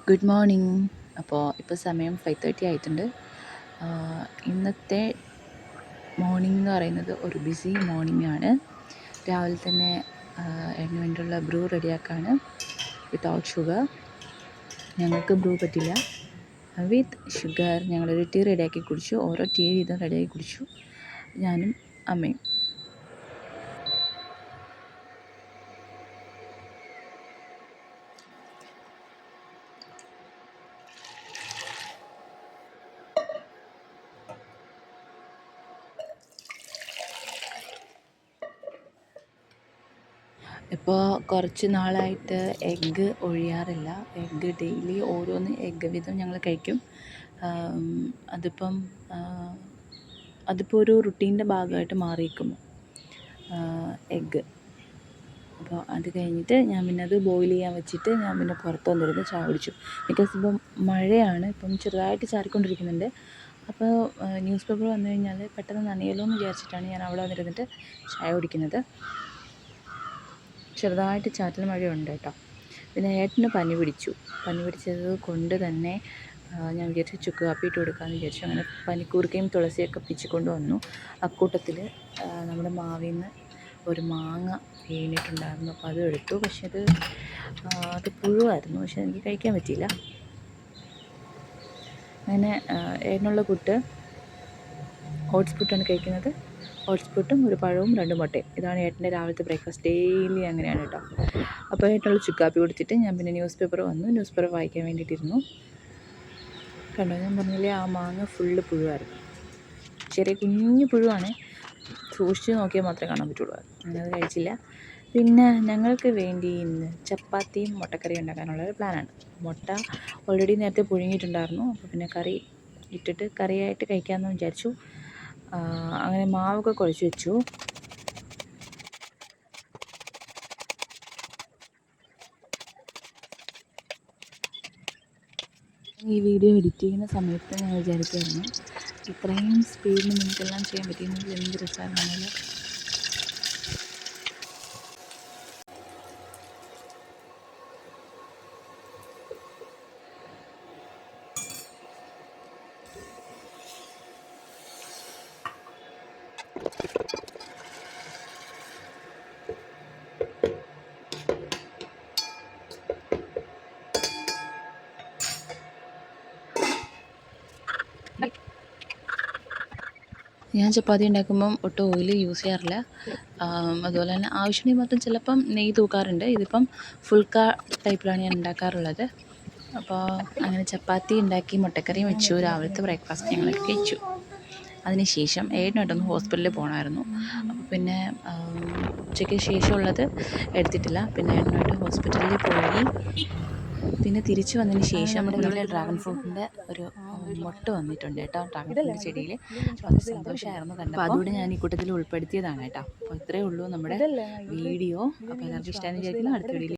Good morning. ഇപ്പോൾ സമയം 5:30 ആയിട്ടുണ്ട്. ഇന്നത്തെ മോർണിംഗ് എന്ന് പറയുന്നത് ഒരു ബിസി മോർണിംഗ് ആണ്. രാവിലെ തന്നെ അതിന് വേണ്ടിയുള്ള ബ്രൂ റെഡിയാക്കാണ് വിത്തൗട്ട് ഷുഗർ. ഞങ്ങൾക്ക് ബ്രൂ പറ്റില്ല, വിത്ത് ഷുഗർ. ഞങ്ങളൊരു ടീ റെഡിയാക്കി കുടിച്ചു. ഓരോ ടീ വീതം റെഡിയാക്കി കുടിച്ചു, ഞാനും അമ്മയും. ഇപ്പോൾ കുറച്ച് നാളായിട്ട് എഗ്ഗ് ഒഴിയാറില്ല. എഗ്ഗ് ഡെയിലി ഓരോന്ന് എഗ്ഗ് വീതം ഞങ്ങൾ കഴിക്കും. അതിപ്പോൾ ഒരു റുട്ടീൻ്റെ ഭാഗമായിട്ട് മാറിയിരിക്കുന്നു എഗ്ഗ്. അപ്പോൾ അത് കഴിഞ്ഞിട്ട് ഞാൻ പിന്നെ അത് ബോയിൽ ചെയ്യാൻ വെച്ചിട്ട് ഞാൻ പിന്നെ പുറത്ത് വന്നിരുന്ന് ചായ കുടിച്ചു. ബിക്കോസ് ഇപ്പം മഴയാണ്, ഇപ്പം ചെറുതായിട്ട് ചാറിക്കൊണ്ടിരിക്കുന്നുണ്ട്. അപ്പോൾ ന്യൂസ് പേപ്പർ വന്നു കഴിഞ്ഞാൽ പെട്ടെന്ന് നനയല്ലോ എന്ന് വിചാരിച്ചിട്ടാണ് ഞാൻ അവിടെ വന്നിരുന്നിട്ട് ചായ കുടിക്കുന്നത്. ചെറുതായിട്ട് ചാറ്റൽ മഴയുണ്ട് കേട്ടോ. പിന്നെ ഏട്ടന് പനി പിടിച്ചത് കൊണ്ട് തന്നെ ഞാൻ വിചാരിച്ചു ചുക്ക് കാപ്പി ഇട്ട് കൊടുക്കാമെന്ന് വിചാരിച്ചു. അങ്ങനെ പനിക്കൂർക്കയും തുളസിയൊക്കെ പിച്ചിക്കൊണ്ട് വന്നു. അക്കൂട്ടത്തിൽ നമ്മുടെ മാവിൽ നിന്ന് ഒരു മാങ്ങ വീണിട്ടുണ്ടായിരുന്നു. അപ്പോൾ അതും എടുത്തു. പക്ഷെ അത് പുഴുവായിരുന്നു, പക്ഷെ എനിക്ക് കഴിക്കാൻ പറ്റിയില്ല. അങ്ങനെ ഏട്ടനുള്ള പുട്ട് ഓട്സ് പുട്ടാണ് കഴിക്കുന്നത്. ഓട്സ് പുട്ടും ഒരു പഴവും 2 മുട്ടയും. ഇതാണ് ഏട്ടൻ്റെ രാവിലത്തെ ബ്രേക്ക്ഫാസ്റ്റ്. ഡെയിലി അങ്ങനെയാണ് കേട്ടോ. അപ്പോൾ ഏട്ടനുള്ള ചുക്കാപ്പി കൊടുത്തിട്ട് ഞാൻ പിന്നെ ന്യൂസ് പേപ്പർ വായിക്കാൻ വേണ്ടിയിട്ടിരുന്നു. കണ്ടോ, ഞാൻ പറഞ്ഞില്ലേ ആ മാങ്ങ ഫുള്ള് പുഴുവായിരുന്നു. ചെറിയ കുഞ്ഞു പുഴുവാണ്, സൂക്ഷിച്ച് നോക്കിയാൽ മാത്രമേ കാണാൻ പറ്റുള്ളൂ. ഞാനത് കഴിച്ചില്ല. പിന്നെ ഞങ്ങൾക്ക് വേണ്ടി ഇന്ന് ചപ്പാത്തിയും മുട്ടക്കറിയും ഉണ്ടാക്കാനുള്ള ഒരു പ്ലാനാണ്. മുട്ട ഓൾറെഡി നേരത്തെ പുഴുങ്ങിയിട്ടുണ്ടായിരുന്നു. അപ്പോൾ പിന്നെ കറി ഇട്ടിട്ട് കറിയായിട്ട് കഴിക്കാമെന്ന് വിചാരിച്ചു. അങ്ങനെ മാവൊക്കെ കുഴച്ച് വെച്ചു. ഈ വീഡിയോ എഡിറ്റ് ചെയ്യുന്ന സമയത്ത് ഞാൻ വിചാരിക്കുമായിരുന്നു, ഇത്രയും സ്പീഡിൽ നിങ്ങൾക്കെല്ലാം ചെയ്യാൻ പറ്റിയെങ്കിൽ എന്ത് രസമായിരുന്നല്ലോ. ഞാൻ ചപ്പാത്തി ഉണ്ടാക്കുമ്പം ഒട്ടും ഓയിൽ യൂസ് ചെയ്യാറില്ല. അതുപോലെ തന്നെ ആവശ്യമുണ്ടെങ്കിൽ മാത്രം ചിലപ്പം നെയ്യ് തൂക്കാറുണ്ട്. ഇതിപ്പം ഫുൾക്ക ടൈപ്പിലാണ് ഞാൻ ഉണ്ടാക്കാറുള്ളത്. അപ്പോൾ അങ്ങനെ ചപ്പാത്തി ഉണ്ടാക്കി മുട്ടക്കറിയും വെച്ചു. രാവിലത്തെ ബ്രേക്ക്ഫാസ്റ്റ് ഞങ്ങളൊക്കെ കഴിച്ചു. അതിനുശേഷം ഏട്ടനായിട്ടൊന്ന് ഹോസ്പിറ്റലിൽ പോകണമായിരുന്നു. അപ്പോൾ പിന്നെ ഉച്ചയ്ക്ക് ശേഷമുള്ളത് എടുത്തിട്ടില്ല. പിന്നെ ഏട്ടനായിട്ട് ഹോസ്പിറ്റലിൽ പോയി. പിന്നെ തിരിച്ചു വന്നതിന് ശേഷം നമ്മുടെ ഡ്രാഗൺ ഫ്രൂട്ടിൻ്റെ ഒരു മുട്ട വന്നിട്ടുണ്ട് കേട്ടോ, ഡ്രാഗൺ ഫ്രൂട്ട് ചെടിയിൽ. അപ്പോൾ അത് സന്തോഷമായിരുന്നു കണ്ടപ്പോൾ. അപ്പോൾ അതുകൂടെ ഞാൻ ഈ കൂട്ടത്തിൽ ഉൾപ്പെടുത്തിയതാണ് കേട്ടോ. അപ്പോൾ ഇത്രയേ ഉള്ളൂ നമ്മുടെ വീഡിയോ. അപ്പോൾ എല്ലാവർക്കും ഇഷ്ടമായെന്ന് വിചാരിക്കുന്നു. അടുത്ത വീഡിയോയിൽ